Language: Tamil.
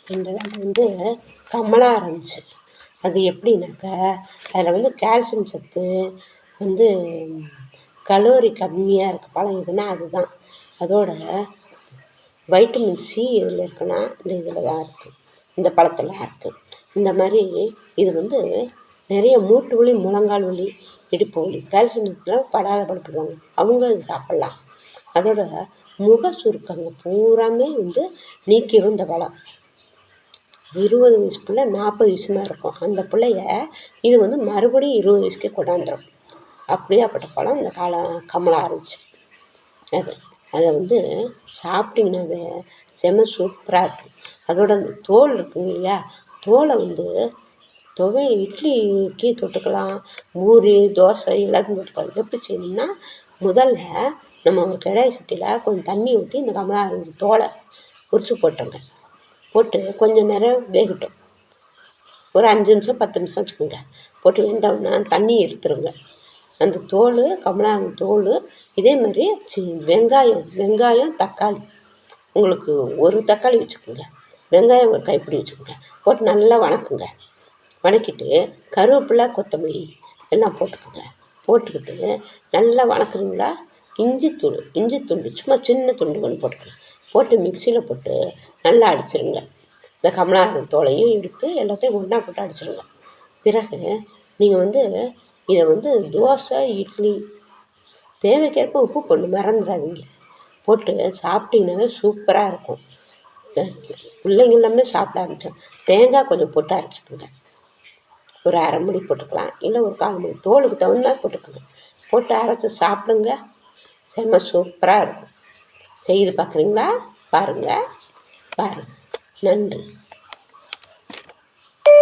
அது கமலா இருந்துச்சு. அது எப்படின்னாக்கா அதில் கால்சியம் சத்து கலோரி கம்மியாக இருக்குது பழம் எதுனா அதுதான். அதோட வைட்டமின் சி எதில் இருக்குன்னா இந்த இதில் தான் இருக்குது, இந்த பழத்தில் இருக்குது. இந்த மாதிரி இது நிறைய மூட்டு வலி, முழங்கால் வலி, இடுப்பு வலி, கால்சியம் சத்துலாம் படாத படுத்துடுவாங்க, அவங்க இது சாப்பிட்லாம். அதோட முக சுருக்கங்க பூராமே நீக்கிடும் இந்த பழம். 20 வயசு பிள்ளை 40 வயசுமா இருக்கும், அந்த பிள்ளைய இது மறுபடியும் 20 வயசுக்கே கொண்டாந்துடும். அப்படியாப்பட்ட பழம் இந்த கமலா இருந்துச்சு. அதை சாப்பிட்டிங்கன்னாவே செம சூப்பராக இருக்குது. அதோட அந்த தோல் இருக்குங்க இல்லையா, தோலை இட்லிக்கு தொட்டுக்கலாம், பூரி, தோசை எல்லாத்தையும் தொட்டுக்கலாம். எப்படி செய்யணும்னா, முதல்ல நம்ம ஒரு கடாய் சட்டியில் கொஞ்சம் தண்ணி ஊற்றி இந்த கமலா ஆரஞ்சு தோலை உரித்து போட்டுருங்க. போட்டு கொஞ்சம் நேரம் வேகட்டும், ஒரு 5 நிமிஷம் 10 நிமிஷம் வச்சுக்கோங்க. போட்டு வெந்தோம்னா தண்ணி எடுத்துருங்க. அந்த தோல், கமலா தோல், இதே மாதிரி வெங்காயம், தக்காளி உங்களுக்கு ஒரு தக்காளி வச்சுக்கோங்க, வெங்காயம் ஒரு கைப்பிடி வச்சுக்கோங்க. போட்டு நல்லா வணக்குங்க. வணக்கிட்டு கருவேப்பிலை, கொத்தமல்லி எல்லாம் போட்டுக்கோங்க. போட்டுக்கிட்டு நல்லா வணக்குறீங்களா, இஞ்சி துண்டு சும்மா சின்ன துண்டு ஒன்று போட்டுக்கோங்க. போட்டு மிக்சியில் போட்டு நல்லா அடிச்சிருங்க. இந்த கமலா தோலையும் எடுத்து எல்லாத்தையும் ஒன்றா போட்டு அடிச்சிடுங்க. பிறகு நீங்கள் இதை தோசை, இட்லி தேவைக்கேற்ப உப்பு போட்டு மறந்துடாதீங்க. போட்டு சாப்பிட்டிங்கனாவே சூப்பராக இருக்கும். பிள்ளைங்க எல்லாமே சாப்பிட ஆரம்பிச்சோம். தேங்காய் கொஞ்சம் போட்டு அரைச்சிக்கோங்க. ஒரு அரை மூடி போட்டுக்கலாம், இல்லை ஒரு 1/4 மூடி, தோலுக்கு தகுந்த போட்டுக்கோங்க. போட்டு அரைச்சி சாப்பிடுங்க, செம்ம சூப்பராக இருக்கும். செய்து பார்க்குறீங்களா? பாருங்கள். நன்றி.